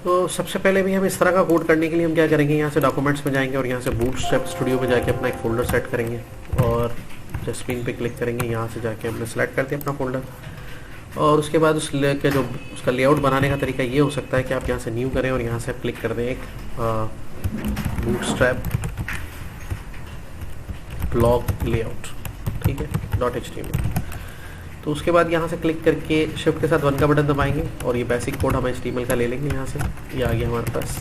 तो सबसे पहले भी हम इस तरह का कोड करने के लिए हम क्या करेंगे, यहाँ से डॉक्यूमेंट्स में जाएंगे और यहाँ से बूटस्ट्रैप स्टूडियो में जाके अपना एक फ़ोल्डर सेट करेंगे और जस्पिन पे क्लिक करेंगे। यहाँ से जाके हमने सेलेक्ट कर दिया अपना फ़ोल्डर और उसके बाद उसके जो उसका लेआउट बनाने का तरीका ये हो सकता है कि आप यहाँ से न्यू करें और यहाँ से आप क्लिक कर दें एक बूटस्ट्रैप ब्लॉग लेआउट, ठीक है, .html। तो उसके बाद यहाँ से क्लिक करके शिफ्ट के साथ 1 का बटन दबाएंगे और ये बेसिक कोड हम HTML का ले लेंगे। यहाँ से ये आ गया हमारे पास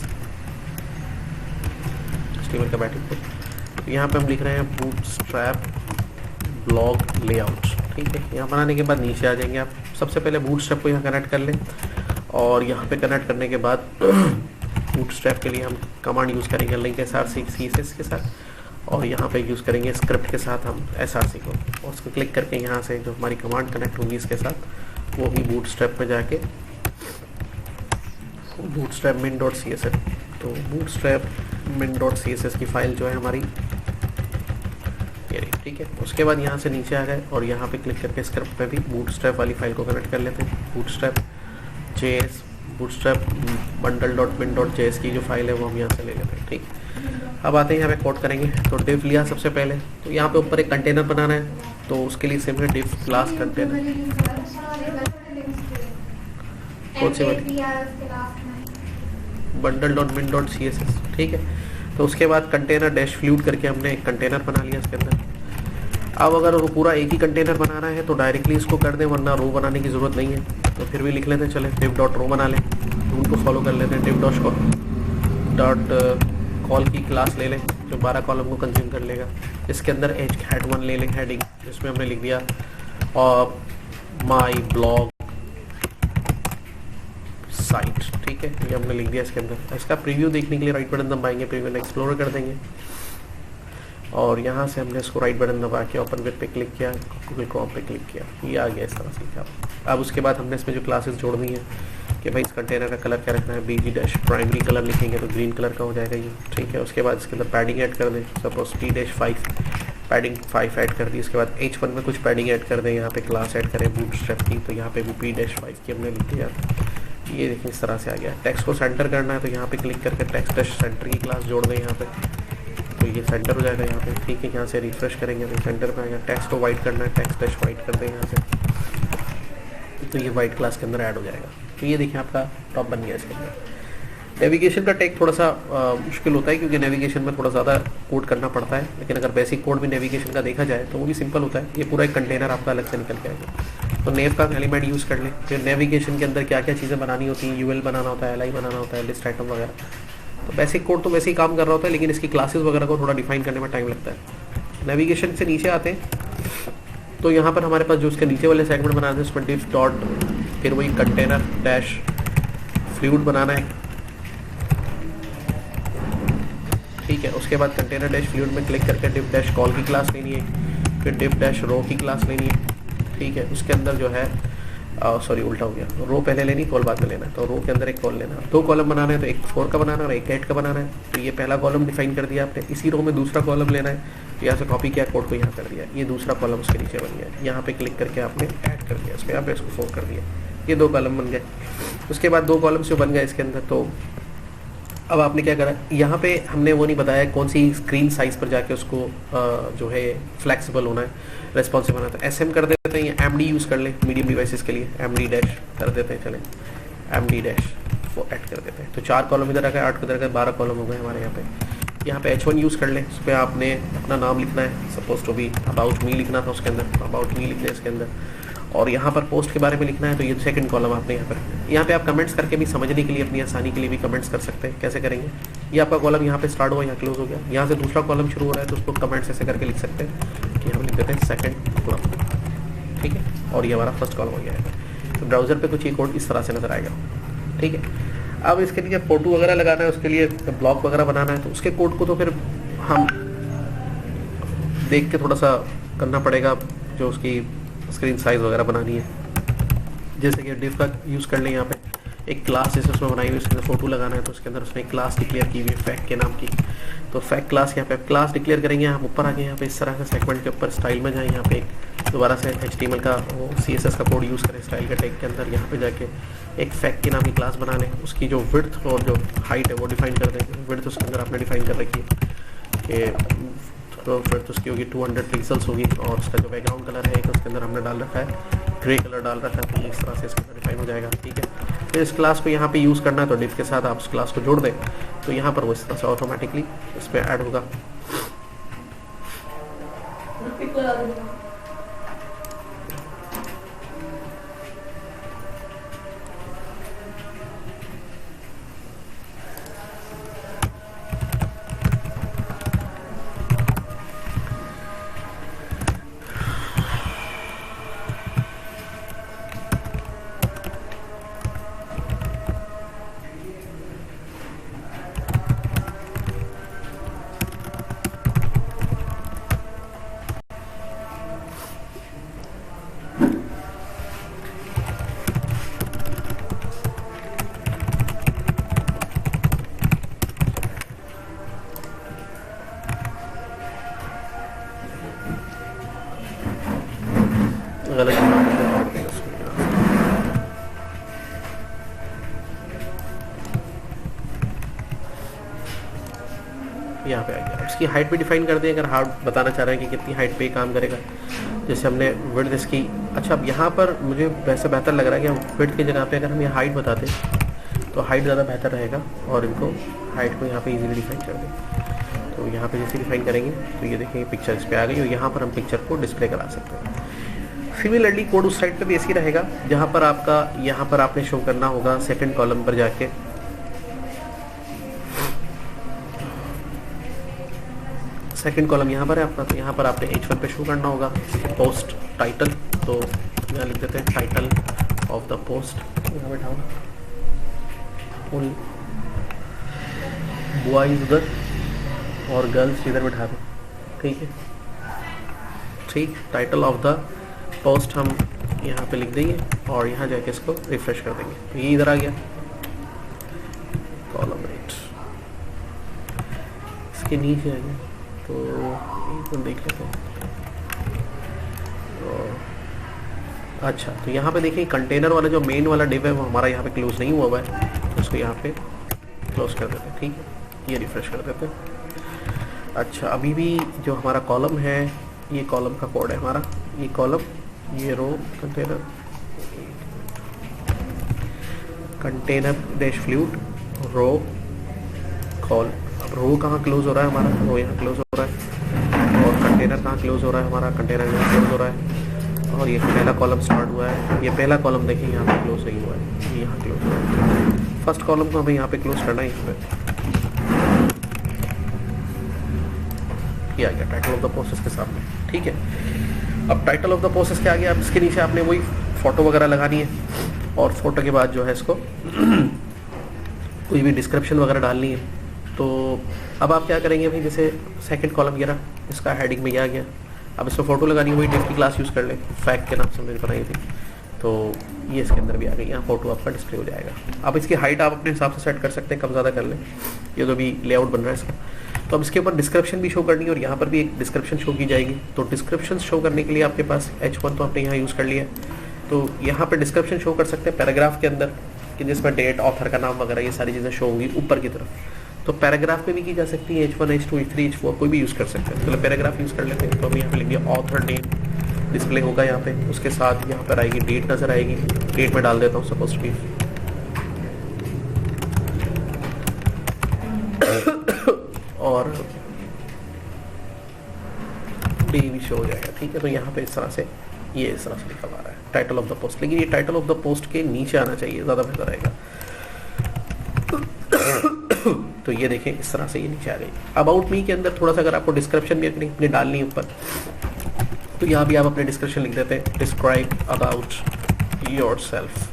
HTML का बेसिक कोड। तो यहाँ पे हम लिख रहे हैं बूटस्ट्रैप ब्लॉग लेआउट, ठीक है। यहाँ बनाने के बाद नीचे आ जाएंगे आप। सबसे पहले बूटस्ट्रैप को यहाँ कनेक्ट कर लें और यहाँ पे कनेक्ट करने के बाद बूटस्ट्रैप के लिए हम कमांड यूज़ करेंगे लिंक src CSS के साथ और यहाँ पे यूज़ करेंगे स्क्रिप्ट के साथ हम src को और उसको क्लिक करके यहाँ से जो हमारी कमांड कनेक्ट होगी इसके साथ वो ही बूटस्ट्रैप में जाके बूटस्ट्रैप min.css, तो बूटस्ट्रैप min.css की फाइल जो है हमारी ये रही, ठीक है। उसके बाद यहाँ से नीचे आ गए और यहाँ पे क्लिक करके स्क्रिप्ट में भी बूटस्ट्रैप वाली फाइल को कनेक्ट कर लेते हैं। बूटस्ट्रैप JS बूटस्ट्रैप bundle.min.js की जो फाइल है वो हम यहाँ से ले लेते हैं, ठीक। अब आते हैं यहाँ पे कोड करेंगे। तो डिव लिया सबसे पहले, तो यहाँ पे ऊपर एक कंटेनर बनाना है, तो उसके लिए सिंपली डिव क्लास कंटेनर, कौन सी वाली, bundle.min.css, ठीक है। तो उसके बाद कंटेनर डैश फ्लूट करके हमने एक कंटेनर बना लिया इसके अंदर। अब अगर वो पूरा एक ही कंटेनर बनाना है तो डायरेक्टली इसको कर दें, वरना रो बनाने की ज़रूरत नहीं है। तो फिर भी लिख लेते हैं, चले div.ro बना लें, रूल को फॉलो कर लेते हैं। div.call की क्लास ले लें जो 12 कॉलम को कंज्यूम कर लेगा। इसके अंदर head1 ले लें, हेडिंग, जिसमें हमने लिख दिया और माई ब्लॉग साइट, ठीक है, ये हमने लिख दिया इसके अंदर। इसका प्रीव्यू देखने के लिए राइट बटन दबाएंगे, प्रीव्यू में एक्सप्लोर कर देंगे और यहाँ से हमने इसको राइट बटन दबा के ओपन विद पे क्लिक किया, गूगल क्रोम पे क्लिक किया, ये आ गया इस तरह से। अब उसके बाद हमने इसमें जो क्लासेस जोड़नी है कि भाई इस कंटेनर का कलर क्या रखना है, BG डैश प्राइमरी कलर लिखेंगे तो ग्रीन कलर का हो जाएगा ये, ठीक है। उसके बाद इसके अंदर पैडिंग ऐड कर दें, सपोज P-5 पैडिंग 5 ऐड कर दी। उसके बाद H1 में कुछ पैडिंग ऐड कर दें, यहाँ पे क्लास ऐड करें बूटस्ट्रैप की, तो यहाँ पे भी P-5 की हमने लिख दिया। ये देखिए इस तरह से आ गया। टेक्स्ट को सेंटर करना है तो यहाँ पे क्लिक करके टेक्स्ट डैश सेंटर की क्लास जोड़ दें यहाँ पे, तो ये सेंटर हो जाएगा यहाँ पे, ठीक है। यहाँ से रिफ्रेश करेंगे तो सेंटर पे आएगा। टेक्स्ट को वाइट करना है, टेक्स्ट डैश वाइट कर दें यहाँ से, तो ये वाइट क्लास के अंदर ऐड हो जाएगा। तो ये देखिए आपका टॉप बन गया इसके अंदर। नेविगेशन का टेक थोड़ा सा मुश्किल होता है क्योंकि नेविगेशन में थोड़ा ज़्यादा कोड करना पड़ता है, लेकिन अगर बेसिक कोड भी नेविगेशन का देखा जाए तो वो भी सिंपल होता है। ये पूरा एक कंटेनर आपका अलग से निकल के आएगा। तो नेव का एलिमेंट यूज़ कर लें, फिर नेविगेशन के अंदर क्या क्या चीज़ें बनानी होती हैं, UL बनाना होता है, LI बनाना होता है, लिस्ट आइटम वगैरह। तो बेसिक कोड तो वैसे ही काम कर रहा होता है, लेकिन इसकी क्लासेस वगैरह को थोड़ा डिफाइन करने में टाइम लगता है। नेविगेशन से नीचे आते हैं तो यहाँ पर हमारे पास जो उसके नीचे वाले सेगमेंट बनाते हैं उसमें डिव डॉट फिर वही कंटेनर डैश फ्लूइड बनाना है, ठीक है। उसके बाद कंटेनर डैश फ्लूइड में क्लिक करके डिव डैश कॉल की क्लास लेनी है, फिर डिव डैश रो की क्लास लेनी है, ठीक है। उसके अंदर जो है सॉरी उल्टा हो गया, रो पहले लेनी, कॉल बाद में लेना है। तो रो के अंदर एक कॉल लेना है, 2 कॉलम बनाना है, तो एक 4 का बनाना है और एक 8 का बनाना है। तो ये पहला कॉलम डिफाइन कर दिया आपने। इसी रो में दूसरा कॉलम लेना है, तो यहाँ से कॉपी किया, कोड को यहाँ कर दिया, ये दूसरा कॉलम उसके नीचे बन गया। यहाँ पे क्लिक करके आपने ऐड कर दिया, इसको यहाँ पे इसको 4 कर दिया, ये 2 कॉलम बन गए। उसके बाद 2 कॉलम जो बन गए इसके अंदर, तो अब आपने क्या करा, यहाँ पे हमने वो नहीं बताया कौन सी स्क्रीन साइज़ पर जाके उसको जो है फ्लेक्सिबल होना है, रेस्पॉन्सिव होना है। तो SM कर देते हैं, या MD यूज़ कर लें मीडियम डिवाइसेस के लिए, MD डैश कर देते हैं, चलें MD डैश वो ऐड कर देते हैं। तो 4 कॉलम इधर आ गए, 8 इधर आ गए, 12 कॉलम हो गए हमारे यहाँ पे। यहाँ पे H1 यूज़ कर लें, उस पर आपने अपना नाम लिखना है, suppose to be about me लिखना था उसके अंदर, अबाउट मी लिख लें इसके अंदर। और यहाँ पर पोस्ट के बारे में लिखना है, तो ये सेकंड कॉलम आपने यहाँ पे आप कमेंट्स करके भी समझने के लिए अपनी आसानी के लिए भी कमेंट्स कर सकते हैं। कैसे करेंगे, ये आपका कॉलम यहाँ पे स्टार्ट हुआ, यहाँ क्लोज हो गया, यहाँ से दूसरा कॉलम शुरू हो रहा है, तो उसको कमेंट्स ऐसे करके लिख सकते हैं कि हम लिख देते हैं सेकंड कॉलम, ठीक है। और ये हमारा फर्स्ट कॉलम हो जाएगा। तो ब्राउज़र पे कुछ ये कोड इस तरह से नजर आएगा, ठीक है। अब इसके लिए फोटो वगैरह लगाना है, उसके लिए ब्लॉग वगैरह बनाना है, तो उसके कोड को तो फिर हम देख के थोड़ा सा करना पड़ेगा, जो उसकी स्क्रीन साइज़ वगैरह बनानी है। जैसे कि डिव का यूज़ कर लें, यहाँ पे एक क्लास जैसे उसमें बनाई हुई, उसके अंदर फोटो लगाना है तो उसके अंदर उसने एक क्लास डिक्लेयर की हुई है फैक्ट के नाम की। तो फैक्ट क्लास यहाँ पे क्लास डिक्लेयर करेंगे। हम ऊपर आगे यहाँ पे इस तरह से सेगमेंट के ऊपर स्टाइल में जाए, यहाँ पे एक दोबारा से HTML का वो CSS का कोड यूज़ करें स्टाइल के टैग के अंदर। यहाँ पे जाके एक फैक्ट के नाम की क्लास बना लें, उसकी जो विड्थ और जो हाइट है वो डिफाइन कर देंगे। विड्थ उसके अंदर आपने डिफाइन कर रखी है कि तो फिर तो उसकी होगी 200 पिक्सल्स होगी, और उसका जो बैकग्राउंड कलर है उसके अंदर हमने डाल रखा है ग्रे कलर डाल रखा है। तो इस तरह से इसका डिफाइन हो जाएगा, ठीक है। फिर इस क्लास को यहाँ पे यूज़ करना है तो डिफ के साथ आप उस क्लास को जोड़ दें तो यहाँ पर वो इस तरह से ऑटोमेटिकली इसमें ऐड होगा। गलत यहाँ पे आ गया। इसकी हाइट भी डिफाइन कर दें अगर हार्ड बताना चाह रहे हैं कि कितनी हाइट पे काम करेगा। जैसे हमने विड्थ इसकी, अच्छा अब यहाँ पर मुझे वैसे बेहतर लग रहा है कि हम विड्थ की जगह पे अगर हम ये हाइट बताते तो हाइट ज़्यादा बेहतर रहेगा, और इनको हाइट को यहाँ पे इजीली डिफाइन कर दें। तो यहाँ पे जैसे डिफाइन करेंगे तो ये देखेंगे पिक्चर इस पर आ गई, और यहाँ पर हम पिक्चर को डिस्प्ले करा सकते हैं। सिमिलरली कोड उस साइड पे भी ऐसी रहेगा जहाँ पर आपका यहाँ पर आपने शो करना होगा सेकंड कॉलम पर जाके, सेकंड कॉलम यहाँ पर है अपना, तो यहाँ पर आपने H1 पे शो करना होगा पोस्ट टाइटल। तो यहाँ लिख देते हैं टाइटल ऑफ द पोस्ट। यहाँ बैठाओ बॉयज उधर और गर्ल्स इधर बैठा दो, ठीक है। ठीक, टाइटल ऑफ द पोस्ट हम यहाँ पे लिख देंगे और यहाँ जाके इसको रिफ्रेश कर देंगे तो ये इधर आ गया कॉलम रेट, इसके नीचे आ गया। तो एक देख लेते हैं। तो अच्छा, तो यहाँ पे देखिए कंटेनर वाला जो मेन वाला डिव है वो हमारा यहाँ पे क्लोज नहीं हुआ है, तो उसको यहाँ पे क्लोज कर देते हैं, ठीक है। ये रिफ्रेश कर देते हैं। अच्छा, अभी भी जो हमारा कॉलम है ये कॉलम का कोड है हमारा, ये कॉलम, ये रो कंटेनर, कंटेनर डैश फ्लूट रो कॉल। अब रो कहाँ क्लोज हो रहा है हमारा, रो यहाँ क्लोज हो रहा है, और कंटेनर कहाँ क्लोज हो रहा है हमारा, कंटेनर यहाँ क्लोज हो रहा है, और ये पहला कॉलम स्टार्ट हुआ है। ये पहला कॉलम देखिए यहाँ पे क्लोज नहीं हुआ है, ये यहाँ क्लोज हुआ है। फर्स्ट कॉलम को हमें यहाँ पे क्लोज करना है, इसमें किया गया टाइटल ऑफ द प्रोसेस के सामने, ठीक है। अब टाइटल ऑफ द प्रोसेस के आगे आप इसके नीचे आपने वही फोटो वगैरह लगानी है, और फोटो के बाद जो है इसको कोई भी डिस्क्रिप्शन वगैरह डालनी है। तो अब आप क्या करेंगे भाई, जैसे सेकंड कॉलम गिरा, इसका हेडिंग में आ गया, अब इसमें फोटो लगानी है, वही डिफ की क्लास यूज़ कर ले, फैक्ट के नाम से मैंने बनाई थी, तो ये इसके अंदर भी आ गई, यहाँ फोटो आपका डिस्प्ले हो जाएगा। अब इसकी हाइट आप अपने हिसाब से सेट कर सकते हैं, कम ज़्यादा कर लें, ये तो भी लेआउट बन रहा है इसका। तो अब इसके ऊपर डिस्क्रिप्शन भी शो करनी है, और यहाँ पर भी एक डिस्क्रिप्शन शो की जाएगी। तो डिस्क्रिप्शन शो करने के लिए आपके पास H1 तो आपने यहाँ यूज़ कर लिया है, तो यहाँ पर डिस्क्रिप्शन शो कर सकते हैं पैराग्राफ के अंदर, कि जिसमें डेट, ऑथर का नाम वगैरह ये सारी चीज़ें शो होंगी ऊपर की तरफ। तो पैराग्राफ में भी की जा सकती है, H1 H2 H3 H4 कोई भी यूज़ कर सकते हैं। चलो पैराग्राफ यूज़ कर लेते हैं। तो अभी यहाँ पे लिख दिया ऑथर नेम डिस्प्ले होगा यहाँ पे, उसके साथ यहाँ पर आएगी डेट नज़र आएगी, डेट में डाल देता हूँ सपोज भी और डे भी शो हो जाएगा, ठीक है। तो यहाँ पे इस तरह से ये इस तरह से लिखा हुआ है टाइटल ऑफ द पोस्ट, लेकिन ये टाइटल ऑफ द पोस्ट के नीचे आना चाहिए, ज़्यादा बेहतर रहेगा। तो ये देखें इस तरह से ये नीचे आ गई। अबाउट मी के अंदर थोड़ा सा अगर आपको डिस्क्रिप्शन भी अपनी डालनी है ऊपर, तो यहाँ भी आप अपने डिस्क्रिप्शन लिख देते हैं, डिस्क्राइब अबाउट योरसेल्फ,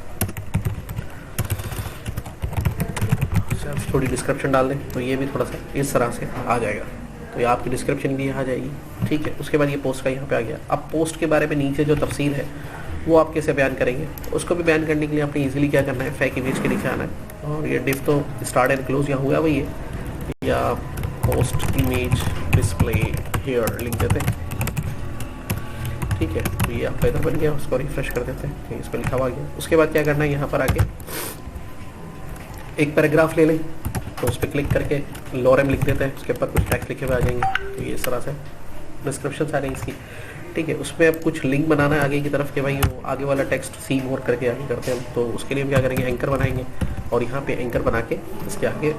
थोड़ी डिस्क्रिप्शन डाल दें, तो ये भी थोड़ा सा इस तरह से आ जाएगा। तो ये आपकी डिस्क्रिप्शन भी आ जाएगी, ठीक है। उसके बाद ये पोस्ट का यहाँ पे आ गया। अब पोस्ट के बारे में नीचे जो तफसील है वो आप कैसे बयान करेंगे। उसको भी बयान करने के लिए आपने इजीली क्या करना है, फैक इमेज के नीचे आना है और ये डिफ तो स्टार्ट एंड क्लोज यहाँ हुआ वही है, या पोस्ट इमेज डिस्प्ले हियर लिख देते हैं। ठीक है, तो ये आपका इधर बन गया, उसको रिफ्रेश कर देते हैं, ठीक, इस पर लिखा हुआ गया। उसके बाद क्या करना है, यहाँ पर आके एक पैराग्राफ ले लें, तो उस पर क्लिक करके लॉरेम लिख देते हैं, उसके ऊपर कुछ टैक्स लिखे हुए आ जाएंगे। तो ये इस तरह से डिस्क्रिप्शन आ रही है इसकी। ठीक है, उसमें अब कुछ लिंक बनाना है आगे की तरफ कि भाई वो आगे वाला टेक्स्ट सी मोर करके आगे करते हैं। तो उसके लिए हम क्या करेंगे, एंकर बनाएंगे और यहाँ पे एंकर बना के इसके आगे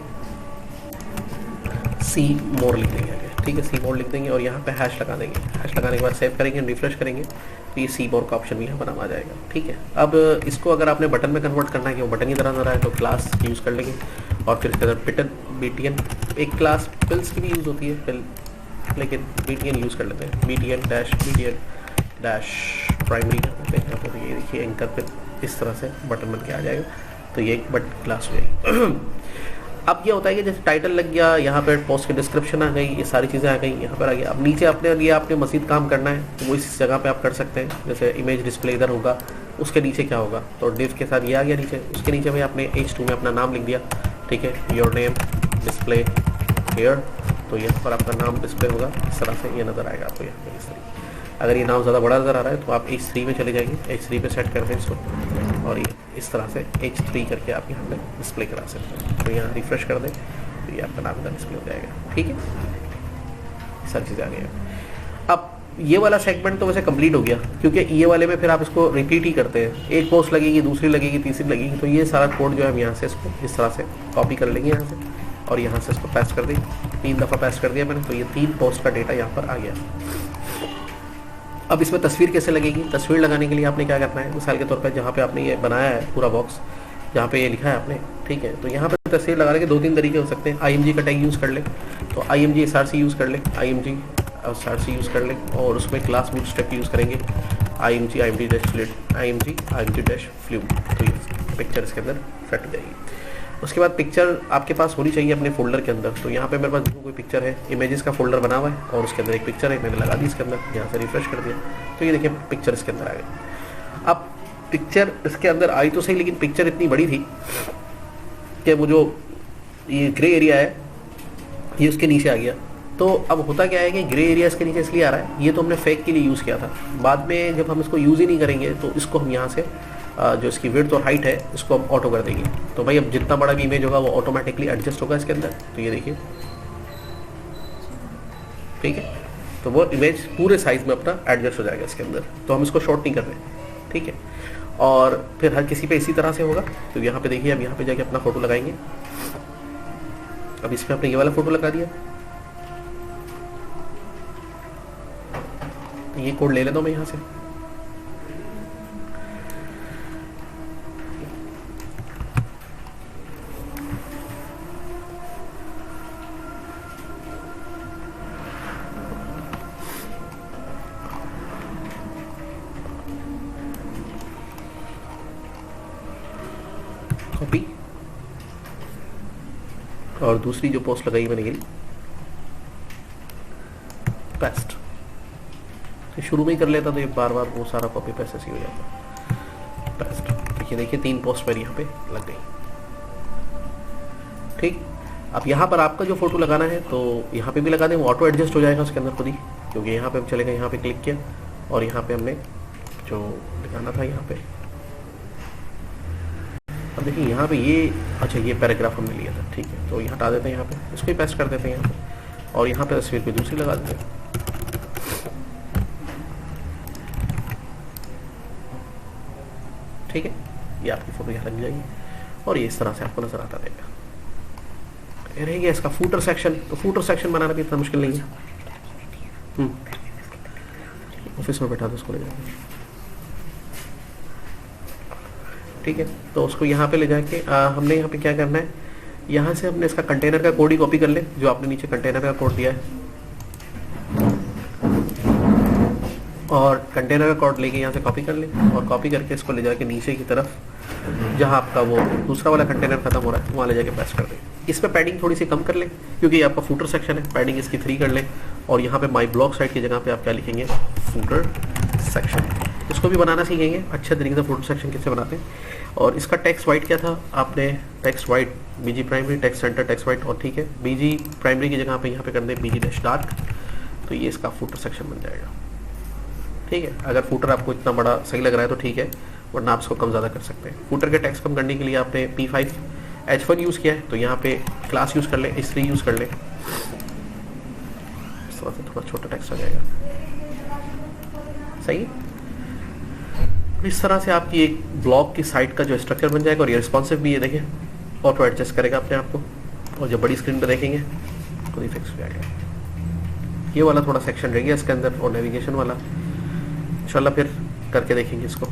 सी मोर लिख देंगे आगे। ठीक है, सी मोर लिख देंगे और यहाँ पे हैश लगा देंगे। हैश लगाने के बाद सेव करेंगे, रिफ्रेश करेंगे तो ये सी मोर का ऑप्शन भी यहाँ बना आ जाएगा। ठीक है, अब इसको अगर आपने बटन में कन्वर्ट करना है कि वो बटन की तरह नजर आए तो क्लास यूज़ कर लेंगे और फिर इसके अंदर बिटन BTN एक क्लास पिल्स की भी यूज़ होती है पिल, लेकिन BTN यूज़ कर लेते हैं। BTN डैश प्राइमरी यहाँ पर ये देखिए एंकर पे इस तरह से बटन बन के आ जाएगा। तो ये एक बटन क्लास हो जाएगी। अब ये होता है कि जैसे टाइटल लग गया, यहाँ पर पोस्ट की डिस्क्रिप्शन आ गई, ये सारी चीज़ें आ गई, यहाँ पर आ गया। अब नीचे अपने लिए आपने मज़ीद काम करना है तो वो इस जगह पे आप कर सकते हैं। जैसे इमेज डिस्प्ले इधर होगा, उसके नीचे क्या होगा, तो डिव के साथ ये आ गया नीचे, उसके नीचे भाई आपने H2 में अपना नाम लिख दिया। ठीक है, योर नेम डिस्प्ले हेयर, तो यहाँ पर आपका नाम डिस्प्ले होगा, इस तरह से ये नज़र आएगा आपको यहाँ पर इस तरीके। अगर ये नाम ज़्यादा बड़ा नज़र आ रहा है तो आप H3 में चले जाएंगे, H3 पे सेट कर दें इसको और ये इस तरह से H3 करके आप यहाँ पे डिस्प्ले करा सकते हैं। तो यहाँ रिफ्रेश कर दें तो ये आपका नाम इधर डिस्प्ले हो जाएगा। ठीक है, सारी चीज़ें आ गई। अब ये वाला सेगमेंट तो वैसे कंप्लीट हो गया, क्योंकि ये वाले में फिर आप इसको रिपीट ही करते हैं, एक पोस्ट लगेगी, दूसरी लगेगी, तीसरी लगेगी। तो ये सारा कोड जो है हम यहाँ से इसको इस तरह से कॉपी कर लेंगे यहाँ से और यहाँ से इसको पेस्ट कर देंगे। 3 दफ़ा पेस्ट कर दिया मैंने, तो ये 3 पोस्ट का डेटा यहाँ पर आ गया। अब इसमें तस्वीर कैसे लगेगी, तस्वीर लगाने के लिए आपने क्या करना है, मिसाल के तौर पर जहाँ पे आपने ये बनाया है पूरा बॉक्स, जहाँ पे ये लिखा है आपने, ठीक है, तो यहाँ पे तस्वीर लगाने के 2-3 तरीके हो सकते हैं। IMG का टैग यूज़ कर ले, तो IMG SRC यूज़ कर ले, IMG SRC यूज़ कर ले और उसमें क्लास बूटस्ट्रैप यूज़ करेंगे, IMG डैश फ्लूड, तो ये पिक्चर इसके अंदर सेट हो जाएगी। उसके बाद पिक्चर आपके पास होनी चाहिए अपने फोल्डर के अंदर। तो यहाँ पे मेरे पास कोई पिक्चर है, इमेजेस का फोल्डर बना हुआ है और उसके अंदर एक पिक्चर है, मैंने लगा दी इसके अंदर, यहाँ से रिफ्रेश कर दिया तो ये देखिए पिक्चर इसके अंदर आ गई। अब पिक्चर इसके अंदर आई तो सही, लेकिन पिक्चर इतनी बड़ी थी कि वो जो ये ग्रे एरिया है ये उसके नीचे आ गया। तो अब होता क्या है कि ग्रे एरिया इसके नीचे इसलिए आ रहा है, ये तो हमने फेक के लिए यूज़ किया था, बाद में जब हम इसको यूज़ ही नहीं करेंगे तो इसको हम यहाँ से जो इसकी विड्थ और हाइट है इसको हम ऑटो कर देंगे। तो भाई अब जितना बड़ा भी इमेज होगा वो ऑटोमेटिकली एडजस्ट होगा इसके अंदर। तो ये देखिए, ठीक है, तो वो इमेज पूरे साइज में अपना एडजस्ट हो जाएगा इसके अंदर। तो हम इसको शॉर्ट नहीं कर रहे, ठीक है। और फिर हर किसी पे इसी तरह से होगा। तो यहाँ पे देखिए, अब यहाँ पे जाके अपना फोटो लगाएंगे। अब इस पे आपने ये वाला फोटो लगा दिया, तो ये कोड ले लेता हूँ मैं यहाँ से। कॉपी, और दूसरी जो पोस्ट लगाई मैंने ये पेस्ट। तो शुरू में ही कर लेता तो ये बार बार वो सारा कॉपी पेस्ट ऐसे ही हो जाता। पेस्ट, तो ये देखिए 3 पोस्ट मेरी यहाँ पे लग गई। ठीक, अब यहाँ पर आपका जो फोटो लगाना है तो यहाँ पे भी लगा दें, वो ऑटो एडजस्ट हो जाएगा उसके अंदर खुद ही, क्योंकि यहाँ पे हम चले गए, यहाँ पे क्लिक किया और यहाँ पे हमने जो लगाना था यहाँ पे, अब देखिए यहाँ पे ये, अच्छा ये पैराग्राफ हमने लिया था, ठीक है, तो ये हटा देते हैं, यहाँ पे इसको ही पेस्ट कर देते हैं यहाँ पे और यहाँ पे तस्वीर कोई दूसरी लगा देते हैं। ठीक है, ये आपकी फोटो यहाँ लग जाएगी और ये इस तरह से आपको नजर आता रहेगा। ये रहेगा इसका फूटर सेक्शन। तो फूटर सेक्शन बनाना भी इतना मुश्किल नहीं है। ऑफिस में बैठा दो उसको ले जाके, ठीक है। तो उसको यहाँ पे ले जाके हमने यहाँ पे क्या करना है, यहाँ से हमने इसका कंटेनर का कोड ही कॉपी कर ले, जो आपने नीचे कंटेनर का कोड दिया है, और कंटेनर का कोड लेके यहाँ से कॉपी कर ले और कॉपी करके इसको ले जाके नीचे की तरफ जहाँ आपका वो दूसरा वाला कंटेनर खत्म हो रहा है वहाँ ले जाके पेस्ट कर दे। इस पर पैडिंग थोड़ी सी कम कर ले, क्योंकि ये आपका फूटर सेक्शन है, पैडिंग इसकी 3 कर ले और यहाँ पे माई ब्लॉग साइट की जगह पे आप क्या लिखेंगे, फूटर सेक्शन। इसको भी बनाना सीखेंगे अच्छे तरीके से फुटर सेक्शन कैसे बनाते हैं। और इसका टेक्स्ट वाइट क्या था, आपने text white BG primary, text centre text white, और ठीक है बीजी प्राइमरी की जगह पे यहाँ पे कर दें बीजी डैश डार्क, तो ये इसका फुटर सेक्शन बन जाएगा। ठीक है, अगर फुटर आपको इतना बड़ा सही लग रहा है तो ठीक है, वरना आप इसको कम ज़्यादा कर सकते हैं। फुटर के टेक्स्ट कम करने के लिए आपने P5 H1 यूज़ किया है, तो यहाँ पे क्लास यूज़ कर लें, H3 यूज़ कर लें, इस तरह से थोड़ा छोटा टेक्स्ट आ जाएगा। सही, इस तरह से आपकी एक ब्लॉग की साइट का जो स्ट्रक्चर बन जाएगा। और ये रिस्पॉन्सिव भी है, देखें ऑटो एडजस्ट करेगा अपने आप को, और जब बड़ी स्क्रीन पर देखेंगे खुद ही फिक्स हो जाएगा। ये वाला थोड़ा सेक्शन रह गया इसके अंदर, और नेविगेशन वाला इंशाल्लाह फिर करके देखेंगे इसको।